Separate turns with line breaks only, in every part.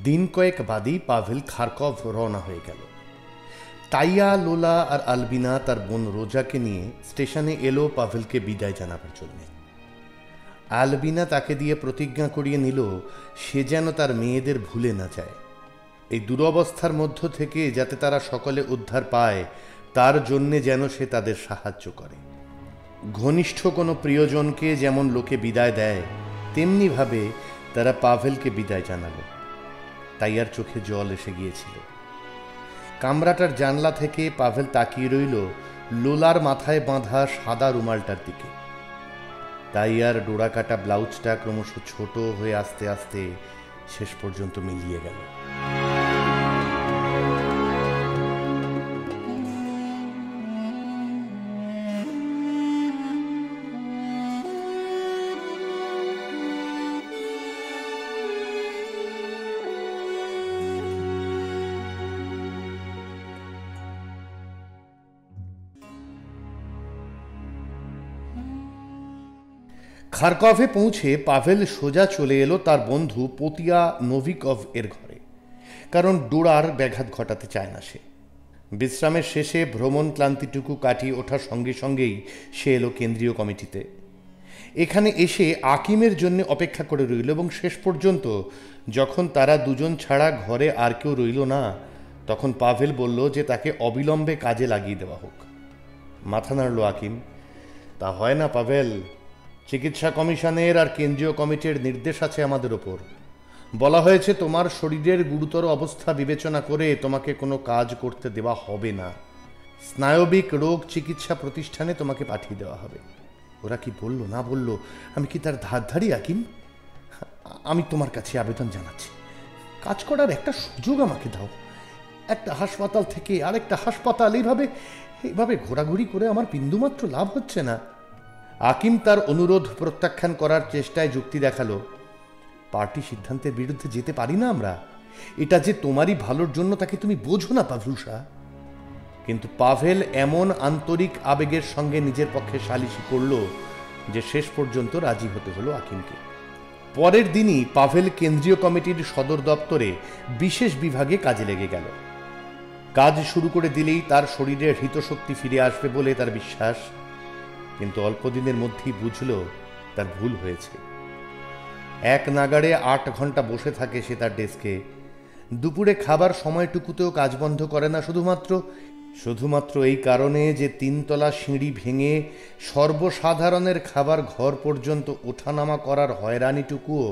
দিন কয়েক বাদেই পাভেল খারকভ রওনা হয়ে গেল। তাইয়া, লোলা আর আলবিনা তার বোন রোজাকে নিয়ে স্টেশনে এলো পাভেলকে বিদায় জানাবার জন্যে। আলবিনা তাকে দিয়ে প্রতিজ্ঞা করিয়ে নিল সে যেন তার মেয়েদের ভুলে না যায়। এই দুরবস্থার মধ্য থেকে যাতে তারা সকলে উদ্ধার পায় তার জন্যে যেন সে তাদের সাহায্য করে। ঘনিষ্ঠ কোনো প্রিয়জনকে যেমন লোকে বিদায় দেয় তেমনিভাবে তারা পাভেলকে বিদায় জানালো। তাইয়ার চোখে জল এসে গিয়েছিল। কামরাটার জানলা থেকে পাভেল তাকিয়ে রইল লোলার মাথায় বাঁধা সাদা রুমালটার দিকে। তাইয়ার ডোরাকাটা ব্লাউজটা ক্রমশ ছোট হয়ে আস্তে আস্তে শেষ পর্যন্ত মিলিয়ে গেল। খারকভে পৌঁছে পাভেল সোজা চলে এলো তার বন্ধু পোতিয়া নোভিকভ এর ঘরে, কারণ ডোরার ব্যাঘাত ঘটাতে চায় না সে। বিশ্রামের শেষে ভ্রমণ ক্লান্তিটুকু কাটিয়ে ওঠার সঙ্গে সঙ্গেই সে এলো কেন্দ্রীয় কমিটিতে। এখানে এসে আকিমের জন্য অপেক্ষা করে রইল এবং শেষ পর্যন্ত যখন তারা দুজন ছাড়া ঘরে আর কেউ রইল না তখন পাভেল বলল যে তাকে অবিলম্বে কাজে লাগিয়ে দেওয়া হোক। মাথা নাড়ল আকিম। তা হয় না পাভেল, চিকিৎসা কমিশনের আর কেন্দ্রীয় কমিটির নির্দেশ আছে আমাদের ওপর। বলা হয়েছে তোমার শরীরের গুরুতর অবস্থা বিবেচনা করে তোমাকে কোনো কাজ করতে দেওয়া হবে না। স্নায়বিক রোগ চিকিৎসা প্রতিষ্ঠানে তোমাকে পাঠিয়ে দেওয়া হবে। ওরা কি বলল না বলল আমি কি তার ধারধারি আকিম? আমি তোমার কাছে আবেদন জানাচ্ছি, কাজ করার একটা সুযোগ আমাকে দাও। একটা হাসপাতাল থেকে আরেকটা হাসপাতাল এইভাবে ঘোরাঘুরি করে আমার বিন্দুমাত্র লাভ হচ্ছে না। আকিম তার অনুরোধ প্রত্যাখ্যান করার চেষ্টায় যুক্তি দেখালো, পার্টি সিদ্ধান্তের বিরুদ্ধে যেতে পারি না আমরা। এটা যে তোমারই ভালোর জন্য তাকে তুমি বোঝো না পাভলুসা। কিন্তু পাভেল এমন আন্তরিক আবেগের সঙ্গে নিজের পক্ষে সালিশি করল যে শেষ পর্যন্ত রাজি হতে হলো আকিমকে। পরের দিনই পাভেল কেন্দ্রীয় কমিটির সদর দপ্তরে বিশেষ বিভাগে কাজে লেগে গেল। কাজ শুরু করে দিলেই তার শরীরের হৃতশক্তি ফিরে আসবে বলে তার বিশ্বাস। কিন্তু অল্প দিনের মধ্যেই বুঝল তার ভুল হয়েছে। এক নাগাড়ে 8 ঘন্টা বসে থাকে সে তার ডেস্কে। দুপুরে খাবার সময়টুকুতেও কাজ বন্ধ করে না, শুধুমাত্র এই কারণে যে 3 তলা সিঁড়ি ভেঙে সর্বসাধারণের খাবার ঘর পর্যন্ত ওঠানামা করার হয়রানিটুকুও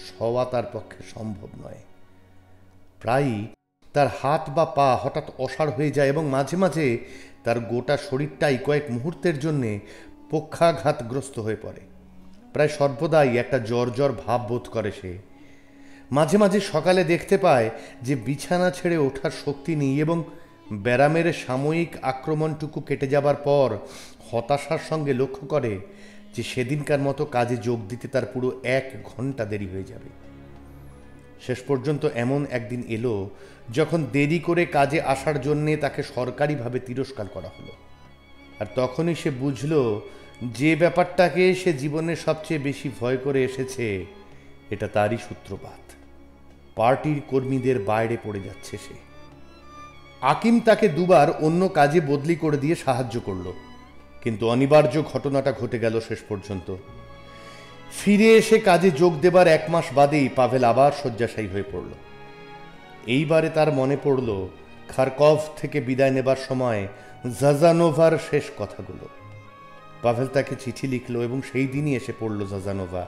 সওয়া তার পক্ষে সম্ভব নয়। প্রায়ই তার হাত বা পা হঠাৎ অসাড় হয়ে যায় এবং মাঝে মাঝে তার গোটা শরীরটাই কয়েক মুহূর্তের জন্যে পক্ষাঘাতগ্রস্ত হয়ে পড়ে। প্রায় সর্বদাই একটা জ্বর ভাব বোধ করে সে। মাঝে মাঝে সকালে দেখতে পায় যে বিছানা ছেড়ে ওঠার শক্তি নেই এবং ব্যারামের সাময়িক আক্রমণটুকু কেটে যাবার পর হতাশার সঙ্গে লক্ষ্য করে যে সেদিনকার মতো কাজে যোগ দিতে তার পুরো 1 ঘন্টা দেরি হয়ে যাবে। শেষ পর্যন্ত এমন একদিন এলো যখন দেরি করে কাজে আসার জন্যে তাকে সরকারিভাবে তিরস্কার করা হলো। আর তখনই সে বুঝল যে ব্যাপারটাকে সে জীবনে সবচেয়ে বেশি ভয় করে এসেছে এটা তারই সূত্রপাত। পার্টির কর্মীদের বাইরে পড়ে যাচ্ছে সে। আকিম তাকে 2 বার অন্য কাজে বদলি করে দিয়ে সাহায্য করল, কিন্তু অনিবার্য ঘটনাটা ঘটে গেল শেষ পর্যন্ত। ফিরে এসে কাজে যোগ দেবার 1 মাস বাদেই পাভেল আবার শয্যাশায়ী হয়ে পড়ল। এইবারে তার মনে পড়ল খারকভ থেকে বিদায় নেবার সময় জাজানোভার শেষ কথাগুলো। পাভেল তাকে চিঠি লিখল এবং সেই দিনই এসে পড়ল জাজানোভা।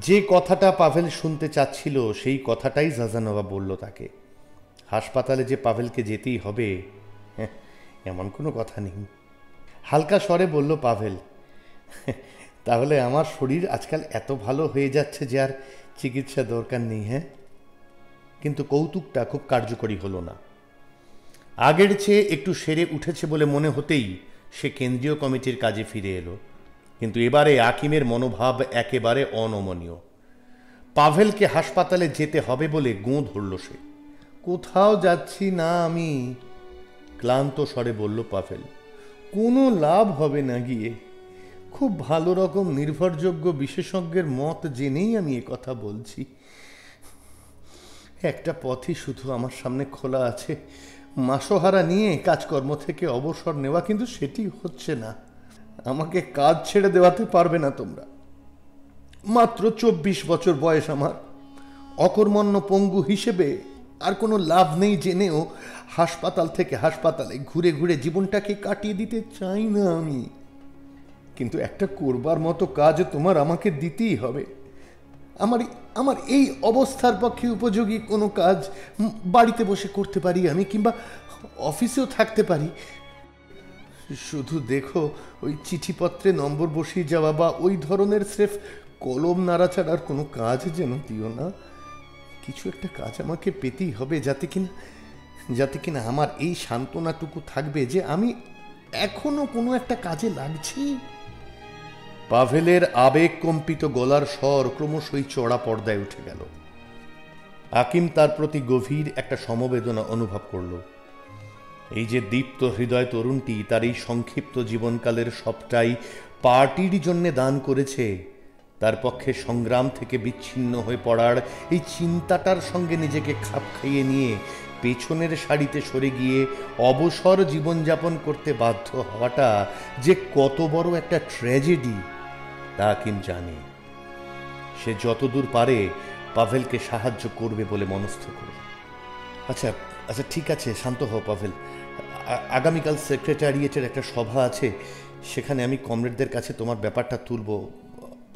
যে কথাটা পাভেল শুনতে চাচ্ছিল সেই কথাটাই জাজানোভা বলল তাকে। হাসপাতালে যে পাভেলকে যেতেই হবে এমন কোনো কথা নেই। হালকা স্বরে বলল পাভেল, তাহলে আমার শরীর আজকাল এত ভালো হয়ে যাচ্ছে যে আর চিকিৎসা দরকার নেই। কিন্তু কৌতুকটা খুব কার্যকরী হলো না। আগের চেয়ে একটু সেরে উঠেছে বলে মনে হতেই সে কেন্দ্রীয় কমিটির কাজে ফিরে এলো। কিন্তু এবারে আকিমের মনোভাব একেবারে অনমনীয়। পাভেলকে হাসপাতালে যেতে হবে বলে গোঁ ধরল সে। কোথাও যাচ্ছি না আমি, ক্লান্ত স্বরে বলল পাভেল। কোনো লাভ হবে না গিয়ে। খুব ভালো রকম নির্ভরযোগ্য বিশেষজ্ঞের মত জেনেই আমি কথা বলছি। একটা পথই শুধু আমার সামনে খোলা আছে, মাসোহারা নিয়ে কাজকর্ম থেকে অবসর নেওয়া, কিন্তু সেটি হচ্ছে না। আমাকে কাজ ছেড়ে দেওয়াতে পারবে না তোমরা। মাত্র 24 বছর বয়স আমার। অকর্মণ্য পঙ্গু হিসেবে আর কোনো লাভ নেই জেনেও হাসপাতাল থেকে হাসপাতালে ঘুরে ঘুরে জীবনটাকে কাটিয়ে দিতে চাই না আমি। কিন্তু একটা করবার মতো কাজ তোমার আমাকে দিতেই হবে। আমার এই অবস্থার পক্ষে উপযোগী কোনো কাজ বাড়িতে বসে করতে পারি আমি, কিংবা অফিসেও থাকতে পারি। শুধু দেখো, ওই চিঠিপত্রে নম্বর বসিয়ে যাওয়া বা ওই ধরনের স্রেফ কলম নাড়াচাড়ার কোনো কাজ যেন দিও না। কিছু একটা কাজ আমাকে পেতেই হবে, যাতে কিনা আমার এই সান্ত্বনাটুকু থাকবে যে আমি এখনো কোনো একটা কাজে লাগছি। পাভেলের আবেগ কম্পিত গলার স্বর ক্রমশই চড়া পর্দায় উঠে গেল। আকিম তার প্রতি গভীর একটা সমবেদনা অনুভব করল। এই যে দীপ্ত হৃদয় তরুণটি তার এই সংক্ষিপ্ত জীবনকালের সবটাই পার্টির জন্য দান করেছে, তার পক্ষে সংগ্রাম থেকে বিচ্ছিন্ন হয়ে পড়ার এই চিন্তাটার সঙ্গে নিজেকে খাপ খাইয়ে নিয়ে পেছনের সারিতে সরে গিয়ে অবসর জীবনযাপন করতে বাধ্য হওয়াটা যে কত বড় একটা ট্র্যাজেডি তা আকিম জানে। সে যতদূর পারে পাভেলকে সাহায্য করবে বলে মনস্থ করল। আচ্ছা আচ্ছা, ঠিক আছে, শান্ত হও পাভেল। আগামীকাল সেক্রেটারিয়েটের একটা সভা আছে, সেখানে আমি কমরেডদের কাছে তোমার ব্যাপারটা তুলব।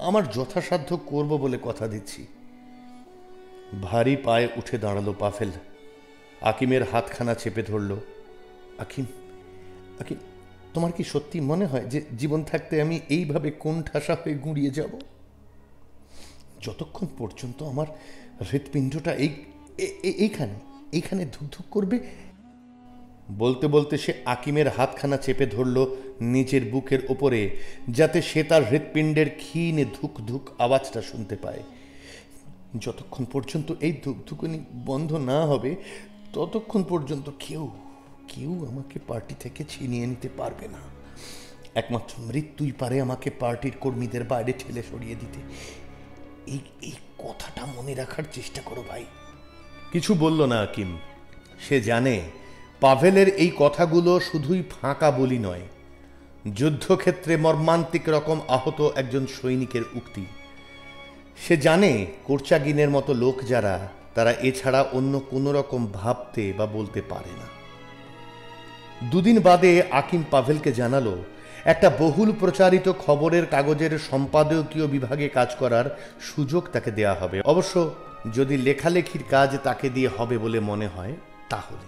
আমার যথাসাধ্য করব বলে কথা দিচ্ছি। ভারী পায়ে উঠে দাঁড়ালো পাভেল। আকিমের হাতখানা চেপে ধরল। আকিম, আকিম, তোমার কি সত্যি মনে হয় যে জীবন থাকতে আমি এইভাবে কোণঠাসা হয়ে গুঁড়িয়ে যাব? যতক্ষণ পর্যন্ত আমার হৃৎপিণ্ডটা এইখানে ধুকধুক করবে। বলতে বলতে সে আকিমের হাতখানা চেপে ধরল নিজের বুকের ওপরে, যাতে সে তার হৃৎপিণ্ডের ক্ষীণ ধুক ধুক আওয়াজটা শুনতে পায়। যতক্ষণ পর্যন্ত এই ধুকধুকনি বন্ধ না হবে ততক্ষণ পর্যন্ত কেউ আমাকে পার্টি থেকে ছিনিয়ে নিতে পারবে না। একমাত্র মৃত্যুই পারে আমাকে পার্টির কর্মীদের বাইরে ঠেলে সরিয়ে দিতে। এই কথাটা মনে রাখার চেষ্টা করো ভাই। কিছু বলল না আকিম। সে জানে পাভেলের এই কথাগুলো শুধুই ফাঁকা বলি নয়, যুদ্ধক্ষেত্রে মর্মান্তিক রকম আহত একজন সৈনিকের উক্তি। সে জানে কোর্চাগিনের মতো লোক যারা, তারা এছাড়া অন্য কোনো রকম ভাবতে বা বলতে পারে না। দুদিন বাদে আকিম পাভেলকে জানালো একটা বহুল প্রচারিত খবরের কাগজের সম্পাদকীয় বিভাগে কাজ করার সুযোগ তাকে দেয়া হবে। অবশ্য যদি লেখালেখির কাজ তাকে দিয়ে হবে বলে মনে হয় তাহলে।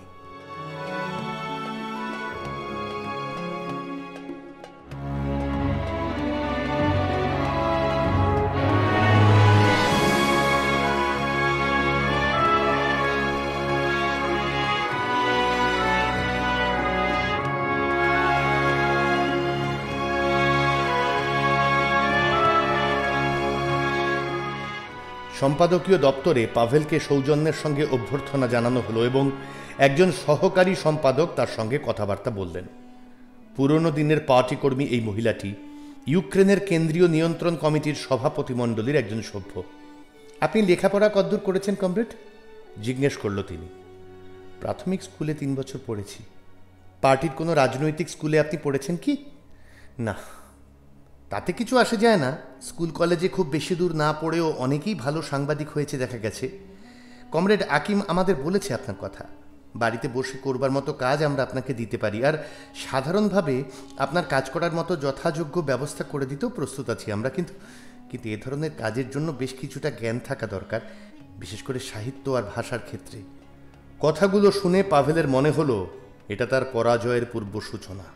সম্পাদকীয় দপ্তরে পাভেলকে সৌজন্যের সঙ্গে অভ্যর্থনা জানানো হলো এবং একজন সহকারী সম্পাদক তার সঙ্গে কথাবার্তা বললেন। পুরনো দিনের পার্টিকর্মী এই মহিলাটি ইউক্রেনের কেন্দ্রীয় নিয়ন্ত্রণ কমিটির সভাপতিমণ্ডলীর একজন সভ্য। আপনি লেখাপড়া কতদূর করেছেন কমরেড? জিজ্ঞেস করল তিনি। প্রাথমিক স্কুলে 3 বছর পড়েছি। পার্টির কোনো রাজনৈতিক স্কুলে আপনি পড়েছেন কি? না, তাতে কিছু আসে যায় না। স্কুল কলেজে খুব বেশি দূর না পড়েও অনেকেই ভালো সাংবাদিক হয়েছে দেখা গেছে। কমরেড আকিম আমাদের বলেছে আপনার কথা। বাড়িতে বসে করবার মতো কাজ আমরা আপনাকে দিতে পারি, আর সাধারণভাবে আপনার কাজ করার মতো যথাযোগ্য ব্যবস্থা করে দিতেও প্রস্তুত আছি আমরা। কিন্তু এ ধরনের কাজের জন্য বেশ কিছুটা জ্ঞান থাকা দরকার, বিশেষ করে সাহিত্য আর ভাষার ক্ষেত্রে। কথাগুলো শুনে পাভেলের মনে হলো এটা তার পরাজয়ের পূর্ব সূচনা।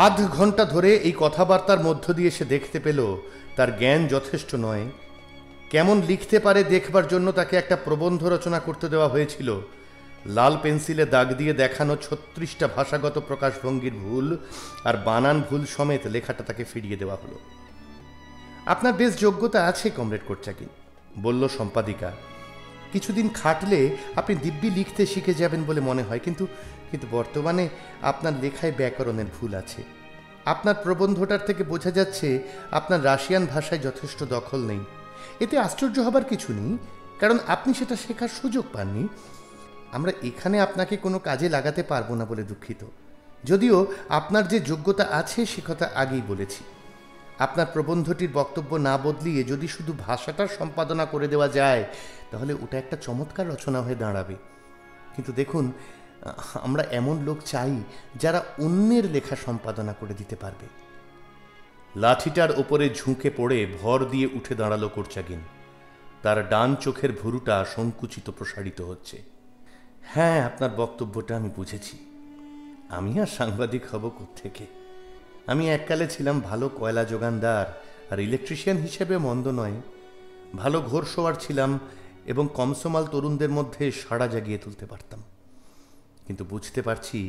আধ ঘন্টা ধরে এই কথাবার্তার মধ্য দিয়ে সে দেখতে পেল তার জ্ঞান যথেষ্ট নয়। কেমন লিখতে পারে দেখবার জন্য তাকে একটা প্রবন্ধ রচনা করতে দেওয়া হয়েছিল। লাল পেন্সিলে দাগ দিয়ে দেখানো 36টা ভাষাগত প্রকাশভঙ্গির ভুল আর বানান ভুল সমেত লেখাটা তাকে ফিরিয়ে দেওয়া হলো। আপনার বেশ যোগ্যতা আছে কমরেড কোর্চাগিন, বলল সম্পাদিকা। কিছুদিন খাটলে আপনি দিব্যি লিখতে শিখে যাবেন বলে মনে হয়, কিন্তু বর্তমানে আপনার লেখায় ব্যাকরণের ভুল আছে। আপনার প্রবন্ধটার থেকে বোঝা যাচ্ছে আপনার রাশিয়ান ভাষায় যথেষ্ট দখল নেই। এতে আশ্চর্য হবার কিছু নেই। কারণ আপনি সেটা শেখার সুযোগ পাননি। আমরা এখানে আপনাকে কোনো কাজে লাগাতে পারবো না বলে দুঃখিত, যদিও আপনার যে যোগ্যতা আছে সে কথা আগেই বলেছি। আপনার প্রবন্ধটির বক্তব্য না বদলিয়ে যদি শুধু ভাষাটার সম্পাদনা করে দেওয়া যায় তাহলে ওটা একটা চমৎকার রচনা হয়ে দাঁড়াবে। কিন্তু দেখুন, আমরা এমন লোক চাই যারা অন্যের লেখা সম্পাদনা করে দিতে পারবে। লাঠিটার ওপরে ঝুঁকে পড়ে ভর দিয়ে উঠে দাঁড়ালো কোর্চাগিন। তার ডান চোখের ভুরুটা সংকুচিত প্রসারিত হচ্ছে। হ্যাঁ, আপনার বক্তব্যটা আমি বুঝেছি। আমি আর সাংবাদিক হব কোত্থেকে? আমি এককালে ছিলাম ভালো কয়লা যোগানদার, আর ইলেকট্রিশিয়ান হিসেবে মন্দ নয়। ভালো ঘোরসওয়ার ছিলাম এবং কমসমাল তরুণদের মধ্যে সাড়া জাগিয়ে তুলতে পারতাম। কিন্তু বুঝতে পারছি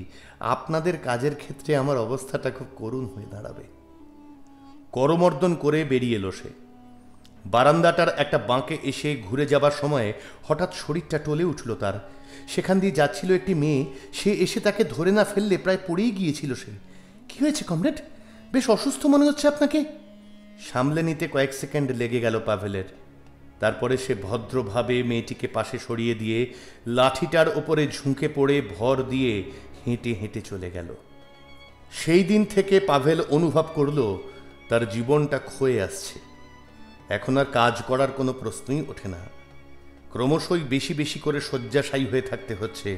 আপনাদের কাজের ক্ষেত্রে আমার অবস্থাটা খুব করুণ হয়ে দাঁড়াবে। করমর্দন করে বেরিয়ে এলো সে। বারান্দাটার একটা বাঁকে এসে ঘুরে যাবার সময় হঠাৎ শরীরটা টলে উঠল তার। সেখান দিয়ে যাচ্ছিল একটি মেয়ে, সে এসে তাকে ধরে না ফেললে প্রায় পড়েই গিয়েছিল সে। কি হয়েছে কমরেড? বেশ অসুস্থ মনে হচ্ছে আপনাকে। সামলে নিতে কয়েক সেকেন্ড লেগে গেল পাভেলের। তারপরে সে ভদ্রভাবে মেয়েটিকে পাশে সরিয়ে দিয়ে লাঠিটার ওপরে ঝুঁকে পড়ে ভর দিয়ে হেঁটে হেঁটে চলে গেল। সেই দিন থেকে পাভেল অনুভব করল তার জীবনটা ক্ষয়ে আসছে। এখন আর কাজ করার কোনো প্রশ্নই ওঠে না। ক্রমশই বেশি বেশি করে শয্যাশায়ী হয়ে থাকতে হচ্ছে।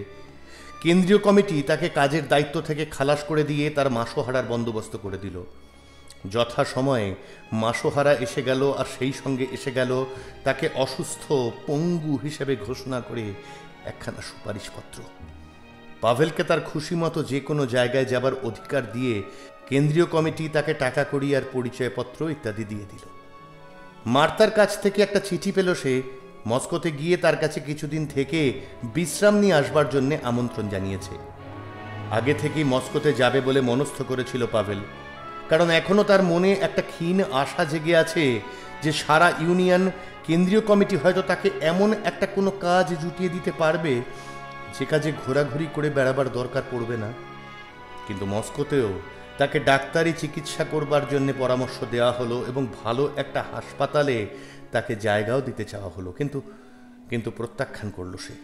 কেন্দ্রীয় কমিটি তাকে কাজের দায়িত্ব থেকে খালাস করে দিয়ে তার মাসোহারার বন্দোবস্ত করে দিল। যথাসময়ে মাসোহারা এসে গেল, আর সেই সঙ্গে এসে গেল তাকে অসুস্থ পঙ্গু হিসেবে ঘোষণা করে একখানা সুপারিশপত্র। পাভেলকে তার খুশি মতো যে কোনো জায়গায় যাবার অধিকার দিয়ে কেন্দ্রীয় কমিটি তাকে টাকা কড়ি আর পরিচয়পত্র ইত্যাদি দিয়ে দিল। মার্তার কাছ থেকে একটা চিঠি পেল সে। মস্কোতে গিয়ে তার কাছে কিছুদিন থেকে বিশ্রাম নিয়ে আসবার জন্য আমন্ত্রণ জানিয়েছে। আগে থেকেই মস্কোতে যাবে বলে মনস্থ করেছিল পাভেল, কারণ এখনো তার মনে একটা ক্ষীণ আশা জেগে আছে যে সারা ইউনিয়ন কেন্দ্রীয় কমিটি হয়তো তাকে এমন একটা কোনো কাজ জুটিয়ে দিতে পারবে যে কাজে ঘোরাঘুরি করে বেড়াবার দরকার পড়বে না। কিন্তু মস্কোতেও তাকে ডাক্তারি চিকিৎসা করবার জন্য পরামর্শ দেওয়া হলো এবং ভালো একটা হাসপাতালে তাকে জায়গাও দিতে চাওয়া হলো, কিন্তু প্রত্যাখ্যান করল সে।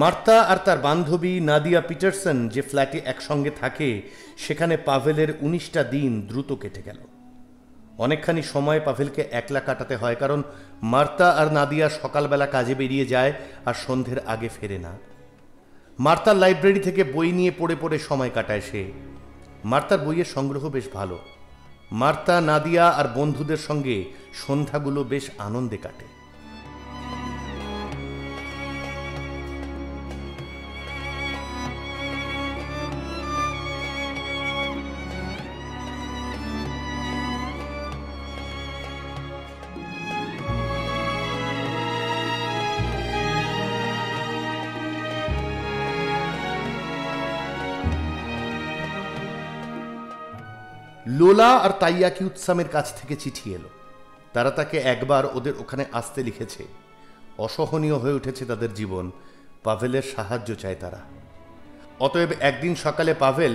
মার্তা আর তার বান্ধবী নাদিয়া পিটারসন যে ফ্ল্যাটে একসঙ্গে থাকে, সেখানে পাভেলের 19টা দিন দ্রুত কেটে গেল। অনেকখানি সময় পাভেলকে একলা কাটাতে হয়, কারণ মার্তা আর নাদিয়া সকালবেলা কাজে বেরিয়ে যায় আর সন্ধ্যের আগে ফেরে না। মার্তার লাইব্রেরি থেকে বই নিয়ে পড়ে পড়ে সময় কাটায় সে। মার্তার বইয়ের সংগ্রহ বেশ ভালো। মার্তা, নাদিয়া আর বন্ধুদের সঙ্গে সন্ধ্যাগুলো বেশ আনন্দে কাটে। লোলা আর তাইয়াকি উৎসামের কাছ থেকে চিঠি এলো। তারা তাকে একবার ওদের ওখানে আসতে লিখেছে। অসহনীয় হয়ে উঠেছে তাদের জীবন। পাভেলের সাহায্য চায় তারা। অতএব একদিন সকালে পাভেল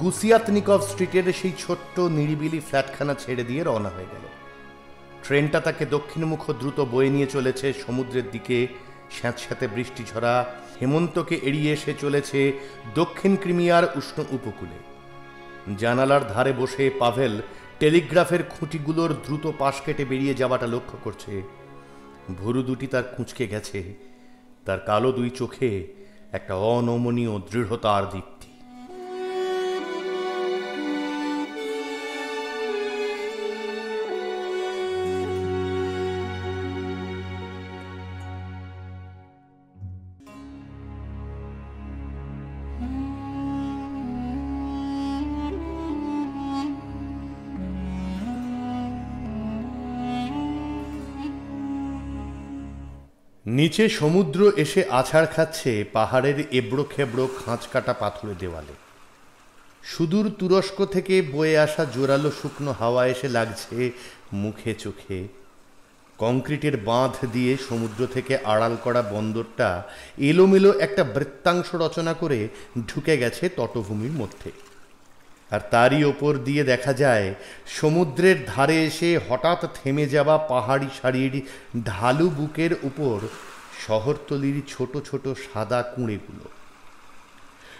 গুসিয়াতনিকভ স্ট্রিটের সেই ছোট্ট নিরিবিলি ফ্ল্যাটখানা ছেড়ে দিয়ে রওনা হয়ে গেল। ট্রেনটা তাকে দক্ষিণমুখ দ্রুত বয়ে নিয়ে চলেছে সমুদ্রের দিকে। স্যাঁতস্যাঁতে বৃষ্টি ঝরা হেমন্তকে এড়িয়ে সে চলেছে দক্ষিণ ক্রিমিয়ার উষ্ণ উপকূলে। জানালার ধারে বসে পাভেল টেলিগ্রাফের খুঁটিগুলোর দ্রুত পাশ কেটে বেরিয়ে যাওয়াটা লক্ষ্য করছে। ভুরু দুটি তার কুঁচকে গেছে। তার কালো দুই চোখে একটা অনমনীয় দৃঢ়তার দীপ্তি। নিচে সমুদ্র এসে আছাড় খাচ্ছে পাহাড়ের এবড়ো খেবড়ো খাঁচ কাটা পাথরের দেওয়ালে। সুদূর তুরস্ক থেকে বয়ে আসা জোরালো শুকনো হাওয়া এসে লাগছে মুখে চোখে। কংক্রিটের বাঁধ দিয়ে সমুদ্র থেকে আড়াল করা বন্দরটা এলোমেলো একটা বৃত্তাংশ রচনা করে ঢুকে গেছে তটভূমির মধ্যে। আর তারই ওপর দিয়ে দেখা যায় সমুদ্রের ধারে এসে হঠাৎ থেমে যাওয়া পাহাড়ি সারির ঢালু বুকের উপর শহরতলির ছোট ছোট সাদা কুঁড়েগুলো।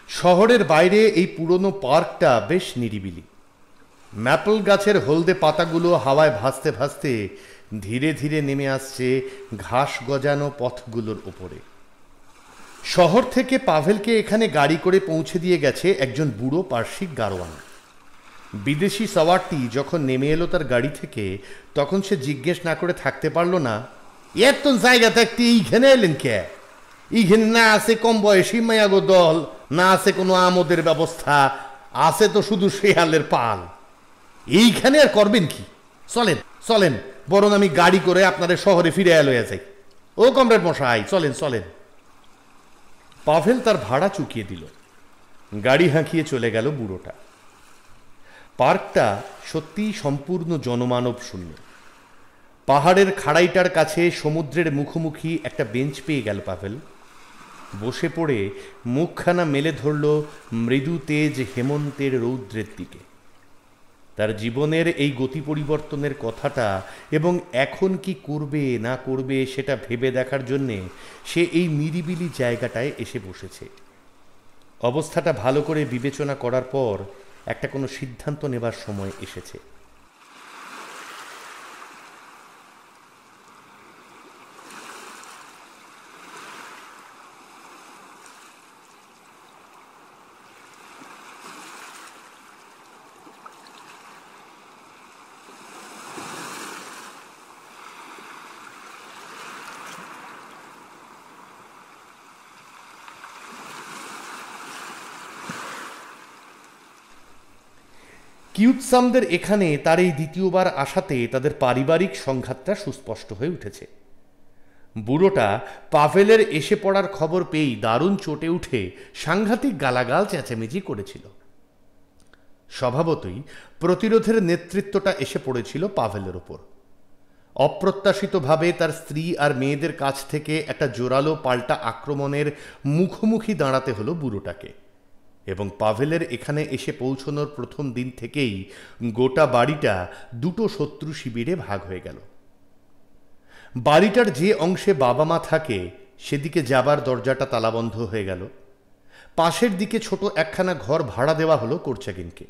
শহরের বাইরে এই পুরনো পার্কটা বেশ নিরিবিলি। ম্যাপল গাছের হলদে পাতাগুলো হাওয়ায় ভাসতে ভাসতে ধীরে ধীরে নেমে আসছে ঘাস গজানো পথগুলোর ওপরে। শহর থেকে পাভেলকে এখানে গাড়ি করে পৌঁছে দিয়ে গেছে একজন বুড়ো পার্শ্বিক গারোয়ান। বিদেশি সওয়ারটি যখন নেমে এলো তার গাড়ি থেকে, তখন সে জিজ্ঞেস না করে থাকতে পারল না, এত জায়গা থাকতে এইখানে এলেন কে? এইখানে না আছে কম বয়সী মায়াগো দল, না আছে কোনো আমোদের ব্যবস্থা, আছে তো শুধু শেয়ালের পাল। এইখানে আর করবেন কি? চলেন চলেন, বরং আমি গাড়ি করে আপনাদের শহরে ফিরে লইয়া যাই। ও কমরেড মশাই, চলেন চলেন। পাভেল তার ভাড়া চুকিয়ে দিল। গাড়ি হাঁকিয়ে চলে গেল বুড়োটা। পার্কটা সত্যিই সম্পূর্ণ জনমানব শূন্য। পাহাড়ের খাড়াইটার কাছে সমুদ্রের মুখোমুখি একটা বেঞ্চ পেয়ে গেল পাভেল। বসে পড়ে মুখখানা মেলে ধরল মৃদু তেজ হেমন্তের রৌদ্রের দিকে। তার জীবনের এই গতি পরিবর্তনের কথাটা এবং এখন কি করবে না করবে সেটা ভেবে দেখার জন্যে সে এই নিরিবিলি জায়গাটায় এসে বসেছে। অবস্থাটা ভালো করে বিবেচনা করার পর একটা কোনো সিদ্ধান্ত নেবার সময় এসেছে। কিউৎসামদের এখানে তার এই দ্বিতীয়বার আসাতে তাদের পারিবারিক সংঘাতটা সুস্পষ্ট হয়ে উঠেছে। বুড়োটা পাভেলের এসে পড়ার খবর পেয়েই দারুণ চটে উঠে সাংঘাতিক গালাগাল চেঁচামেচি করেছিল। স্বভাবতই প্রতিরোধের নেতৃত্বটা এসে পড়েছিল পাভেলের ওপর। অপ্রত্যাশিতভাবে তার স্ত্রী আর মেয়েদের কাছ থেকে একটা জোরালো পাল্টা আক্রমণের মুখোমুখি দাঁড়াতে হলো বুড়োটাকে। এবং পাভেলের এখানে এসে পৌঁছনোর প্রথম দিন থেকেই গোটা বাড়িটা দুটো শত্রু শিবিরে ভাগ হয়ে গেল। বাড়িটার যে অংশে বাবা মা থাকে সেদিকে যাবার দরজাটা তালাবন্ধ হয়ে গেল। পাশের দিকে ছোট একখানা ঘর ভাড়া দেওয়া হলো কোর্চাগিনকে।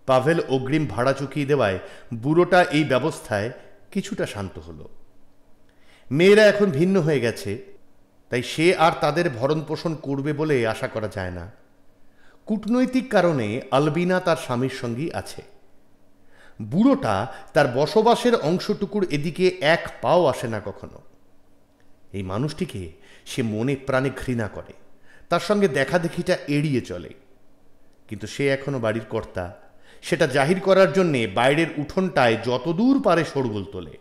পাভেল অগ্রিম ভাড়া চুকিয়ে দেওয়ায় বুড়োটা এই ব্যবস্থায় কিছুটা শান্ত হলো। মেয়েরা এখন ভিন্ন হয়ে গেছে, তাই সে আর তাদের ভরণ পোষণ করবে বলে আশা করা যায় না। কূটনৈতিক কারণে আলবিনা তার স্বামীর সঙ্গেই আছে। বুড়োটা তার বসবাসের অংশটুকুর এদিকে এক পাও আসে না কখনো। এই মানুষটিকে সে মনে প্রাণে ঘৃণা করে, তার সঙ্গে দেখা দেখিটা এড়িয়ে চলে। কিন্তু সে এখনো বাড়ির কর্তা, সেটা জাহির করার জন্যে বাইরের উঠোনটায় যতদূর পারে শোরগোল তোলে।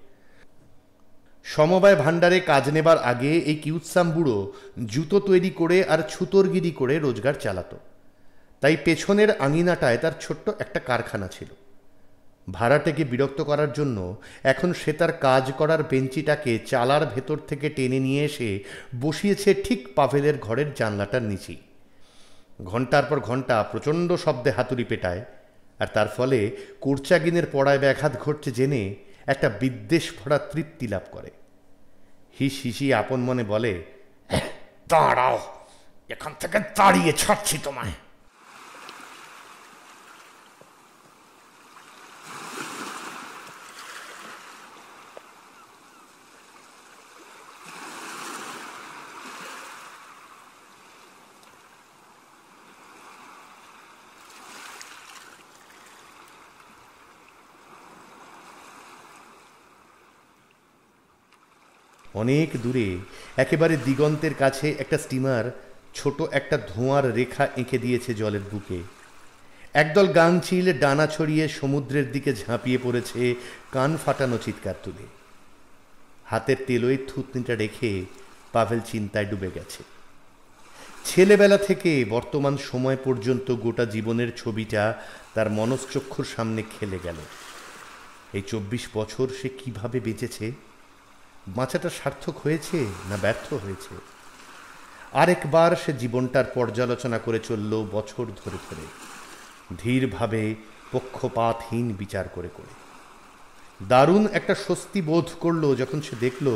সমবায় ভাণ্ডারে কাজ নেবার আগে এই কিউৎসাম বুড়ো জুতো তৈরি করে আর ছুতোরগিরি করে রোজগার চালাতো। তাই পেছনের আঙিনাটায় তার ছোট্ট একটা কারখানা ছিল। ভাড়াটেকে বিরক্ত করার জন্য এখন সে তার কাজ করার বেঞ্চিটাকে চালার ভেতর থেকে টেনে নিয়ে এসে বসিয়েছে ঠিক পাভেলের ঘরের জানলাটার নিচেই। ঘণ্টার পর ঘণ্টা প্রচণ্ড শব্দে হাতুড়ি পেটায়, আর তার ফলে কোর্চাগিনের পড়ায় ব্যাঘাত ঘটছে জেনে একটা বিদ্বেষ ভরা তৃপ্তি লাভ করে। হিস হিসি আপন মনে বলে, দাঁড়াও, এখান থেকে দাঁড়িয়ে ছাড়ছি তোমায়। অনেক দূরে একেবারে দিগন্তের কাছে একটা স্টিমার ছোট একটা ধোঁয়ার রেখা এঁকে দিয়েছে জলের বুকে। একদল গাংচিল ডানা ছড়িয়ে সমুদ্রের দিকে ঝাঁপিয়ে পড়েছে কান ফাটানো চিৎকার তুলে। হাতের তেলোয় থুতনিটা রেখে পাভেল চিন্তায় ডুবে গেছে। ছেলেবেলা থেকে বর্তমান সময় পর্যন্ত গোটা জীবনের ছবিটা তার মনশ্চক্ষুর সামনে খেলে গেল। এই 24 বছর সে কিভাবে বেঁচেছে, বাঁচাটা সার্থক হয়েছে না ব্যর্থ হয়েছে। আরেকবার সে জীবনটার পর্যালোচনা করে চলল বছর ধরে ধরে, ধীরভাবে, পক্ষপাতহীন বিচার করে করে। দারুণ একটা স্বস্তি বোধ করলো যখন সে দেখল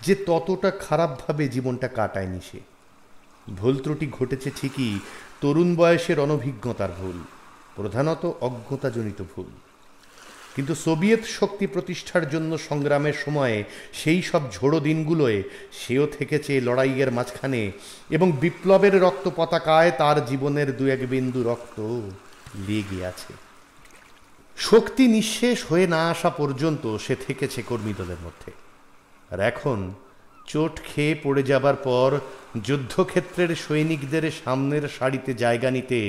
যে ততটা খারাপভাবে জীবনটা কাটায়নি সে। ভুল ত্রুটি ঘটেছে ঠিকই, তরুণ বয়সের অনভিজ্ঞতার ভুল, প্রধানত অজ্ঞতাজনিত ভুল, কিন্তু সোভিয়েত শক্তি প্রতিষ্ঠার জন্য সংগ্রামের সময়ে সেই সব ঝোড়ো দিনগুলোয় সেও থেকেছে লড়াইয়ের মাঝখানে, এবং বিপ্লবের রক্ত পতাকায় তার জীবনের 2-1 বিন্দু রক্ত লেগে আছে। শক্তি নিঃশেষ হয়ে না আসা পর্যন্ত সে থেকেছে কর্মী দলের মধ্যে। আর এখন চোট খেয়ে পড়ে যাবার পর যুদ্ধক্ষেত্রের সৈনিকদের সামনের সারিতে জায়গা নিতে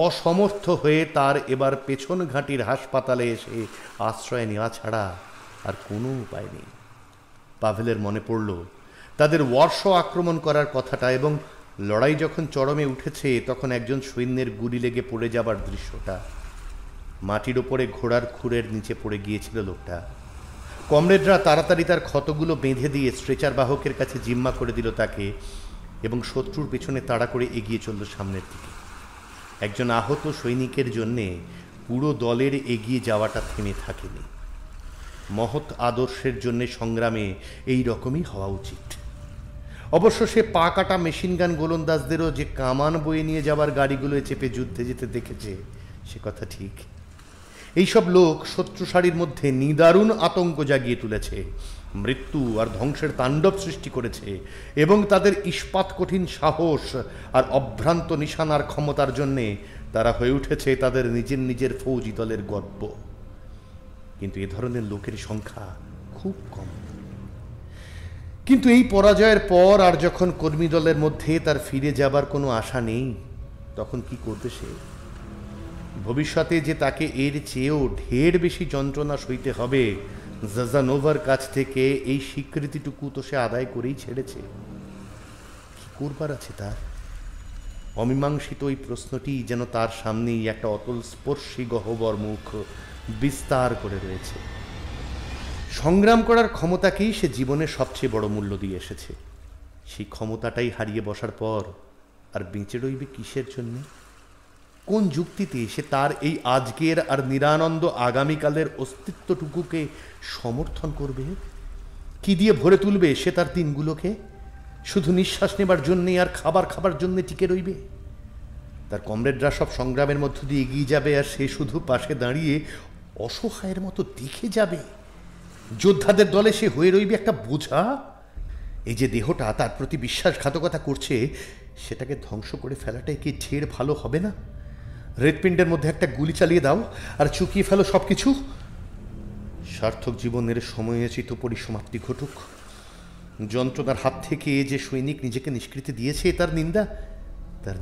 অসমর্থ হয়ে তার এবার পেছন ঘাঁটির হাসপাতালে এসে আশ্রয় নেওয়া ছাড়া আর কোনো উপায় নেই। পাভেলের মনে পড়ল তাদের ওয়ারশ আক্রমণ করার কথাটা, এবং লড়াই যখন চরমে উঠেছে তখন একজন সৈন্যের গুলি লেগে পড়ে যাবার দৃশ্যটা। মাটির ওপরে ঘোড়ার খুরের নিচে পড়ে গিয়েছিল লোকটা। কমরেডরা তাড়াতাড়ি তার ক্ষতগুলো বেঁধে দিয়ে স্ট্রেচার বাহকের কাছে জিম্মা করে দিল তাকে, এবং শত্রুর পেছনে তাড়া করে এগিয়ে চলল সামনের দিকে। একজন আহত সৈনিকের জন্যে পুরো দলের এগিয়ে যাওয়াটা থেমে থাকেনি। মহৎ আদর্শের জন্যে সংগ্রামে এই রকমই হওয়া উচিত। অবশ্য সে পা কাটা মেশিনগান গোলন্দাজদেরও যে কামান বয়ে নিয়ে যাবার গাড়িগুলোয় চেপে যুদ্ধে যেতে দেখেছে সে কথা ঠিক। এইসব লোক শত্রু সারির মধ্যে নিদারুণ আতঙ্ক জাগিয়ে তুলেছে, মৃত্যু আর ধ্বংসের তাণ্ডব সৃষ্টি করেছে, এবং তাদের ইস্পাত কঠিন সাহস আর অভ্রান্ত নিশানার ক্ষমতার জন্যে তারা হয়ে উঠেছে তাদের নিজের নিজের ফৌজি দলের গর্ব। কিন্তু এ ধরনের লোকের সংখ্যা খুব কম। কিন্তু এই পরাজয়ের পর আর যখন কর্মী দলের মধ্যে তার ফিরে যাবার কোনো আশা নেই, তখন কি করবে সে? ভবিষ্যতে যে তাকে এর চেয়েও ঢের বেশি যন্ত্রণা সইতে হবে, জাজানোভার কাছ থেকে এই স্বীকৃতিটুকু তো সে আদায় করেই ছেড়েছে। কি করবার আছে তার? অমীমাংসিত ওই প্রশ্নটি যেন তার সামনেই একটা অতল স্পর্শী গহ্বর মুখ বিস্তার করে রয়েছে। সংগ্রাম করার ক্ষমতাকেই সে জীবনের সবচেয়ে বড় মূল্য দিয়ে এসেছে। সেই ক্ষমতাটাই হারিয়ে বসার পর আর বেঁচে রইবে কিসের জন্যে? কোন যুক্তিতে সে তার এই আজকের আর নিরানন্দ আগামীকালের অস্তিত্বটুকুকে সমর্থন করবে? কি দিয়ে ভরে তুলবে সে তার দিনগুলোকে? শুধু নিঃশ্বাস নেবার জন্যে আর খাবার জন্যে টিকে রইবে? তার কমরেডরা সব সংগ্রামের মধ্য দিয়ে এগিয়ে যাবে, আর সে শুধু পাশে দাঁড়িয়ে অসহায়ের মতো দেখে যাবে? যোদ্ধাদের দলে সে হয়ে রইবে একটা বোঝা? এই যে দেহটা তার প্রতি বিশ্বাসঘাতকতা করছে, সেটাকে ধ্বংস করে ফেলাটাই কি ঢের ভালো হবে না? হৃৎপিণ্ডের মধ্যে একটা গুলি চালিয়ে দাও আর চুকিয়ে ফেলো সব কিছু। সার্থক জীবনের সময়োচিত পরিসমাপ্তি ঘটুক। যন্ত্রণার হাত থেকে যে সৈনিক নিজেকে নিষ্কৃতি দিয়েছে তার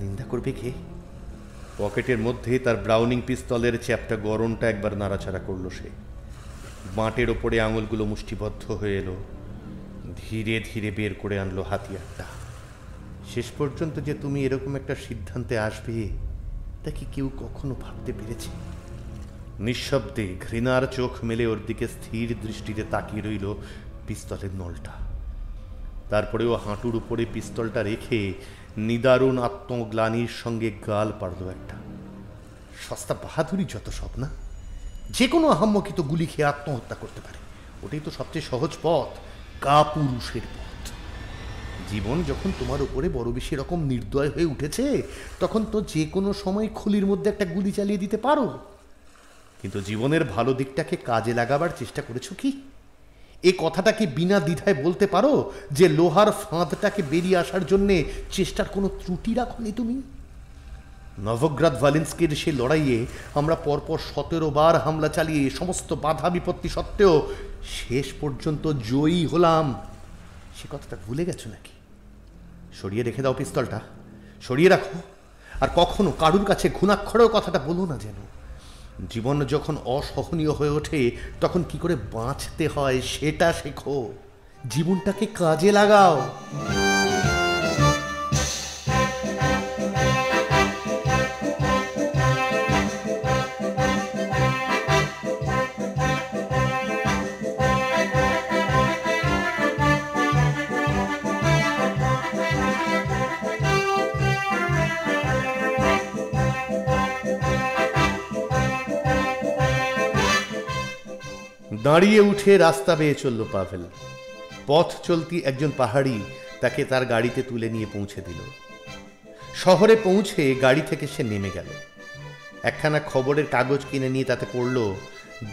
নিন্দা করবে কে? পকেটের মধ্যে তার ব্রাউনিং পিস্তলের চ্যাপটা গরমটা একবার নাড়াচাড়া করলো সে। বাঁটের ওপরে আঙুলগুলো মুষ্টিবদ্ধ হয়ে এলো। ধীরে ধীরে বের করে আনলো হাতিয়ারটা। শেষ পর্যন্ত যে তুমি এরকম একটা সিদ্ধান্তে আসবে তা কি কেউ কখনো ভাবতে পেরেছে? নিঃশব্দে ঘৃণার চোখ মেলে ওর দিকে স্থির দৃষ্টিতে তাকিয়ে রইল পিস্তলের নলটা। তারপরেও হাঁটুর উপরে পিস্তলটা রেখে নিদারুণ আত্মগ্লানির সঙ্গে গাল পারল একটা। সস্তা বাহাদুরি যত সব না, যে কোনো আহাম্মকি তো গুলি খেয়ে আত্মহত্যা করতে পারে। ওটাই তো সবচেয়ে সহজ পথ, কাপুরুষের পথ। জীবন যখন তোমার উপরে বড় বেশি রকম নির্দয় হয়ে উঠেছে, তখন তো যে কোনো সময় খুলির মধ্যে একটা গুলি চালিয়ে দিতে পারো। কিন্তু জীবনের ভালো দিকটাকে কাজে লাগাবার চেষ্টা করেছো কি? এ কথাটাকে বিনা দ্বিধায় বলতে পারো যে লোহার ফাঁদটাকে বেরিয়ে আসার জন্যে চেষ্টার কোনো ত্রুটি রাখোনি তুমি? নভগ্রাদ ভালেন্সকের সে লড়াইয়ে আমরা পরপর 17 বার হামলা চালিয়ে সমস্ত বাধা বিপত্তি সত্ত্বেও শেষ পর্যন্ত জয়ী হলাম। সে কথাটা ভুলে গেছো নাকি? সরিয়ে রেখে দাও পিস্তলটা, সরিয়ে রাখো। আর কখনো কারুর কাছে ঘুণাক্ষরেও কথাটা বলো না যেন। জীবন যখন অসহনীয় হয়ে ওঠে তখন কি করে বাঁচতে হয় সেটা শেখো। জীবনটাকে কাজে লাগাও। দাঁড়িয়ে উঠে রাস্তা বেয়ে চলল পাভেল। পথ চলতি একজন পাহাড়ি তাকে তার গাড়িতে তুলে নিয়ে পৌঁছে দিল। শহরে পৌঁছে গাড়ি থেকে সে নেমে গেল। একখানা খবরের কাগজ কিনে নিয়ে তাতে পড়ল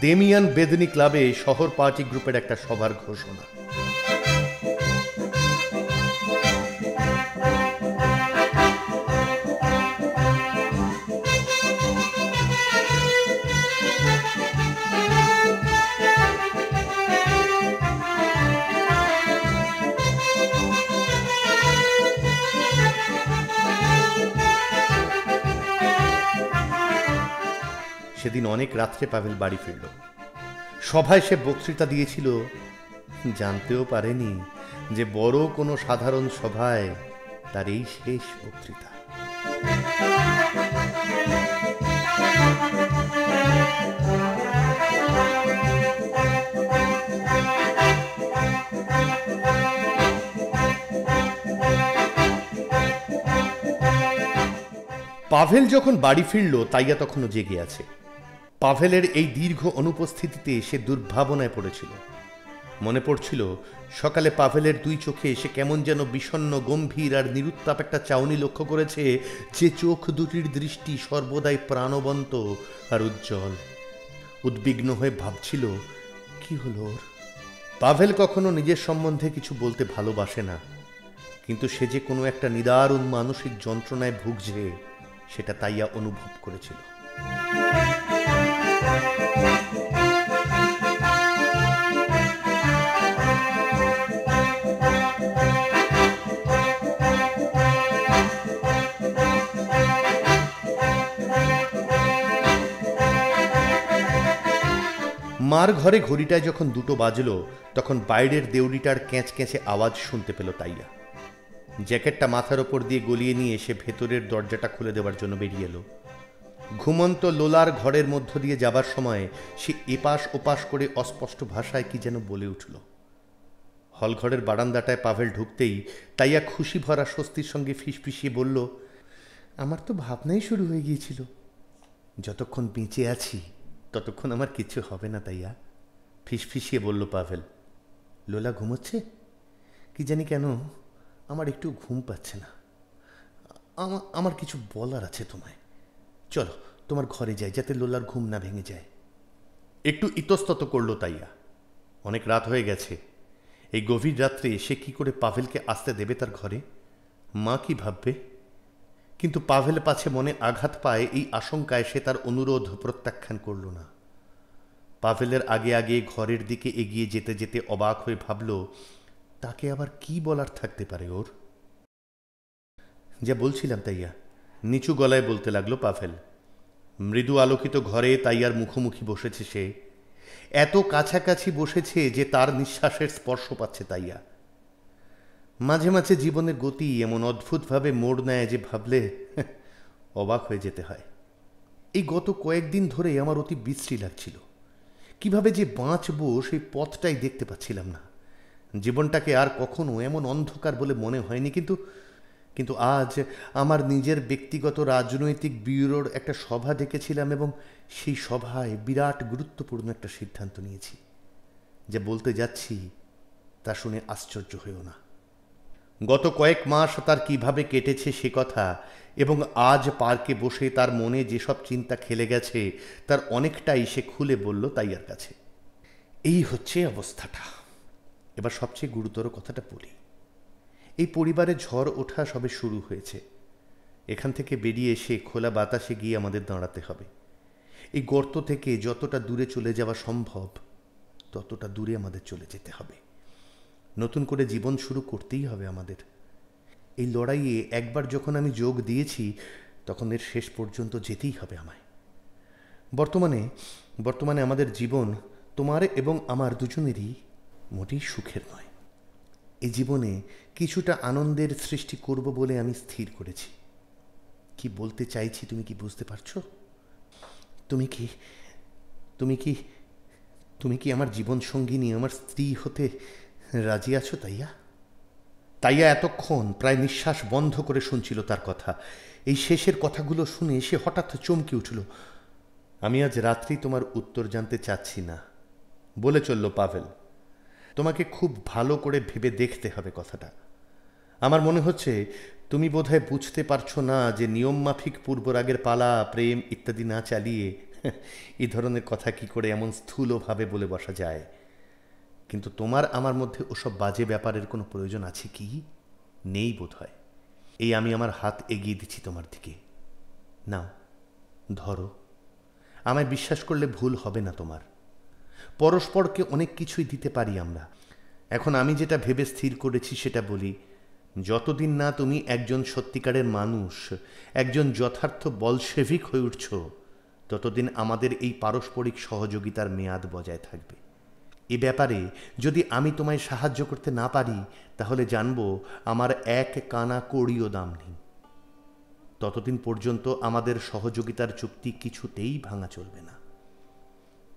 দেমিয়ান বেদনি ক্লাবে শহর পার্টি গ্রুপের একটা সভার ঘোষণা। সেদিন অনেক রাত্রে পাভেল বাড়ি ফিরল। সভায় সে বক্তৃতা দিয়েছিল, জানতেও পারেনি যে বড় কোনো সাধারণ সভায় তার এই শেষ বক্তৃতা। পাভেল যখন বাড়ি ফিরল তাইয়া তখনও জেগে আছে। পাভেলের এই দীর্ঘ অনুপস্থিতিতে সে দুর্ভাবনায় পড়েছিল। মনে পড়ছিল সকালে পাভেলের দুই চোখে সে কেমন যেন বিষণ্ণ, গম্ভীর আর নিরুত্তাপ একটা চাউনি লক্ষ্য করেছে, যে চোখ দুটির দৃষ্টি সর্বদাই প্রাণবন্ত আর উজ্জ্বল। উদ্বিগ্ন হয়ে ভাবছিল, কি হলো ওর? পাভেল কখনো নিজের সম্বন্ধে কিছু বলতে ভালোবাসে না, কিন্তু সে যে কোনো একটা নিদারুণ মানসিক যন্ত্রণায় ভুগছে সেটা তাইয়া অনুভব করেছিল। মার ঘরে ঘড়িটায় যখন 2টো বাজল তখন বাইরের দেউড়িটার ক্যাঁচ ক্যাঁচে আওয়াজ শুনতে পেল তাইয়া। জ্যাকেটটা মাথার ওপর দিয়ে গলিয়ে নিয়ে সে ভেতরের দরজাটা খুলে দেওয়ার জন্য বেরিয়ে এলো। ঘুমন্ত লোলার ঘরের মধ্য দিয়ে যাবার সময় সে এপাশ ওপাশ করে অস্পষ্ট ভাষায় কি যেন বলে উঠল। হলঘরের বারান্দাটায় পাভেল ঢুকতেই তাইয়া খুশি ভরা স্বস্তির সঙ্গে ফিসফিসিয়ে বলল, আমার তো ভাবনাই শুরু হয়ে গিয়েছিল, যতক্ষণ বেঁচে আছি ততক্ষণ আমার কিছু হবে না তাইয়া। ফিসফিসিয়ে বলল পাভেল। লোলা ঘুমোচ্ছে? কি জানি কেন আমার একটু ঘুম পাচ্ছে না। আমার কিছু বলার আছে তোমায়। চলো তোমার ঘরে যাই, যাতে লোলার ঘুম না ভেঙে যায়। একটু ইতস্তত করল তাইয়া। অনেক রাত হয়ে গেছে। এই গভীর রাত্রে সে কি করে পাভেলকে আসতে দেবে তার ঘরে? মা কি ভাববে? কিন্তু পাভেল পাছে মনে আঘাত পায় এই আশঙ্কায় সে তার অনুরোধ প্রত্যাখ্যান করল না। পাভেলের আগে আগে ঘরের দিকে এগিয়ে যেতে যেতে অবাক হয়ে ভাবল, তাকে আবার কি বলার থাকতে পারে ওর? যা বলছিলাম তাইয়া, নিচু গলায় বলতে লাগলো পাভেল। মৃদু আলোকিত ঘরে তাইয়ার মুখোমুখি বসেছে সে। এত কাছাকাছি বসেছে যে তার নিঃশ্বাসের স্পর্শ পাচ্ছে তাইয়া। মাঝে মাঝে জীবনের গতি এমন অদ্ভুতভাবে মোড় নেয় যে ভাবলে অবাক হয়ে যেতে হয়। এই গত কয়েকদিন ধরে আমার অতি বিশ্রী লাগছিল। কিভাবে যে বাঁচবো সেই পথটাই দেখতে পাচ্ছিলাম না। জীবনটাকে আর কখনো এমন অন্ধকার বলে মনে হয়নি। কিন্তু আজ আমার নিজের ব্যক্তিগত রাজনৈতিক ব্যুরোর একটা সভা ডেকেছিলাম এবং সেই সভায় বিরাট গুরুত্বপূর্ণ একটা সিদ্ধান্ত নিয়েছি। যা বলতে যাচ্ছি তা শুনে আশ্চর্য হয়েও না। গত কয়েক মাস তার কিভাবে কেটেছে সে কথা এবং আজ পার্কে বসে তার মনে যেসব চিন্তা খেলে গেছে তার অনেকটাই সে খুলে বলল তাইয়ার কাছে। এই হচ্ছে অবস্থাটা। এবার সবচেয়ে গুরুতর কথাটা বলি। এই পরিবারে ঝড় ওঠা সবে শুরু হয়েছে। এখান থেকে বেরিয়ে এসে খোলা বাতাসে গিয়ে আমাদের দাঁড়াতে হবে। এই গর্ত থেকে যতটা দূরে চলে যাওয়া সম্ভব ততটা দূরে আমাদের চলে যেতে হবে। নতুন করে জীবন শুরু করতেই হবে আমাদের। এই লড়াইয়ে একবার যখন আমি যোগ দিয়েছি তখন এর শেষ পর্যন্ত যেতেই হবে আমায়। বর্তমানে আমাদের জীবন তোমার এবং আমার দুজনেরই মোটেই সুখের নয়। এই জীবনে কিছুটা আনন্দের সৃষ্টি করব বলে আমি স্থির করেছি। কি বলতে চাইছি তুমি কি বুঝতে পারছো? তুমি কি আমার জীবন সঙ্গিনী, আমার স্ত্রী হতে রাজি আছো তাইয়া? তাইয়া এতক্ষণ প্রায় নিঃশ্বাস বন্ধ করে শুনছিল তার কথা। এই শেষের কথাগুলো শুনে সে হঠাৎ চমকে উঠল। আমি আজ রাত্রি তোমার উত্তর জানতে চাচ্ছি না, বলে চলল পাভেল। তোমাকে খুব ভালো করে ভেবে দেখতে হবে কথাটা। আমার মনে হচ্ছে তুমি বোধহয় বুঝতে পারছো না যে নিয়মমাফিক পূর্বরাগের পালা, প্রেম ইত্যাদি না চালিয়ে এই ধরনের কথা কি করে এমন স্থূলভাবে বলে বসা যায়। কিন্তু তোমার আমার মধ্যে ওসব বাজে ব্যাপারের কোনো প্রয়োজন আছে কি? নেই বোধ হয়। এই আমি আমার হাত এগিয়ে দিচ্ছি তোমার দিকে, নাও ধরো। আমায় বিশ্বাস করলে ভুল হবে না তোমার। পরস্পরকে অনেক কিছুই দিতে পারি আমরা। এখন আমি যেটা ভেবে স্থির করেছি সেটা বলি, যতদিন না তুমি একজন সত্যিকারের মানুষ, একজন যথার্থ বলশেভিক হয়ে উঠছ, ততদিন আমাদের এই পারস্পরিক সহযোগিতার মেয়াদ বজায় থাকবে। এ ব্যাপারে যদি আমি তোমায় সাহায্য করতে না পারি, তাহলে জানবো আমার এক কানা কড়িও দাম নেই। ততদিন পর্যন্ত আমাদের সহযোগিতার চুক্তি কিছুতেই ভাঙা চলবে না।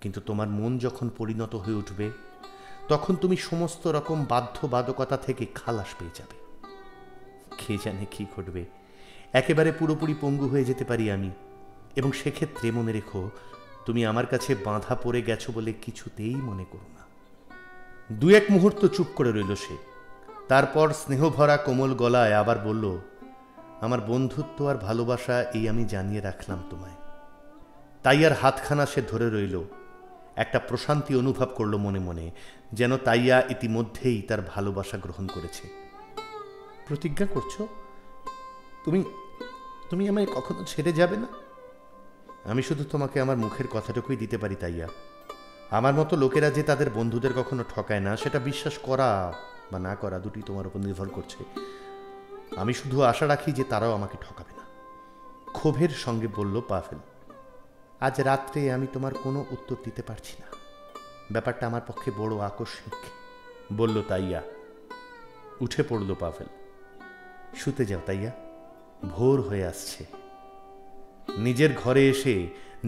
কিন্তু তোমার মন যখন পরিণত হয়ে উঠবে, তখন তুমি সমস্ত রকম বাধ্যবাধকতা থেকে খালাস পেয়ে যাবে। কে জানে কি ঘটবে, একেবারে পুরোপুরি পঙ্গু হয়ে যেতে পারি আমি। এবং সেক্ষেত্রে মনে রেখো, তুমি আমার কাছে বাঁধা পড়ে গেছো বলে কিছুতেই মনে করো না। দু এক মুহূর্ত চুপ করে রইল সে। তারপর স্নেহভরা কোমল গলায় আবার বলল, আমার বন্ধুত্ব আর ভালোবাসা এই আমি জানিয়ে রাখলাম তোমায়। তাইয়ার হাতখানা সে ধরে রইল। একটা প্রশান্তি অনুভব করল মনে মনে, যেন তাইয়া ইতিমধ্যেই তার ভালোবাসা গ্রহণ করেছে। প্রতিজ্ঞা করছো তুমি তুমি আমায় কখনো ছেড়ে যাবে না? আমি শুধু তোমাকে আমার মুখের কথাটুকুই দিতে পারি তাইয়া। আমার মতো লোকেরা যে তাদের বন্ধুদের কখনো ঠকায় না, সেটা বিশ্বাস করা বা না করা দুটি তোমার উপর নির্ভর করছে। আমি শুধু আশা রাখি যে তারাও আমাকে ঠকাবে না। ক্ষোভের সঙ্গে বলল পাভেল। আজ রাত্রে আমি তোমার কোনো উত্তর দিতে পারছি না। ব্যাপারটা আমার পক্ষে বড় আকস্মিক, বলল তাইয়া। উঠে পড়ল পাভেল। শুতে যাও তাইয়া, ভোর হয়ে আসছে। নিজের ঘরে এসে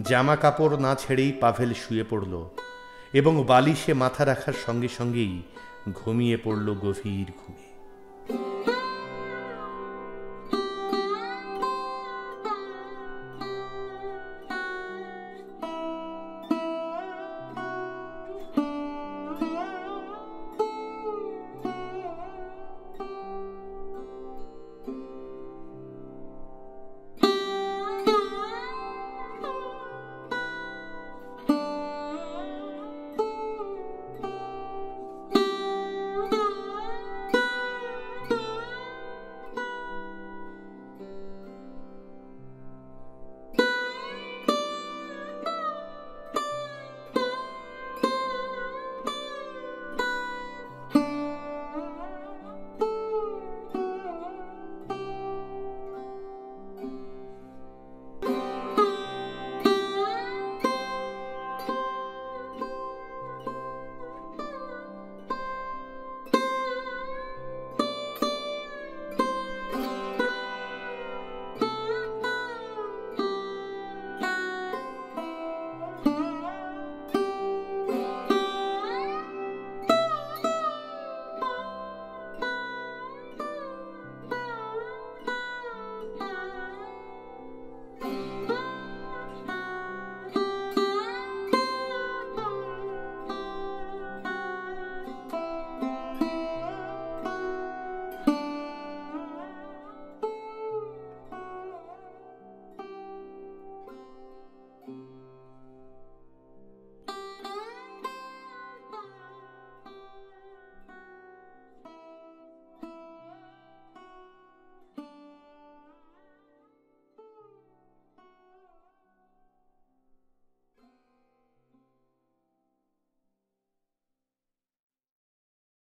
জামা কাপড় না ছেড়েই পাভেল শুয়ে পড়ল এবং বালিশে মাথা রাখার সঙ্গে সঙ্গেই ঘুমিয়ে পড়ল গভীর ঘুমে।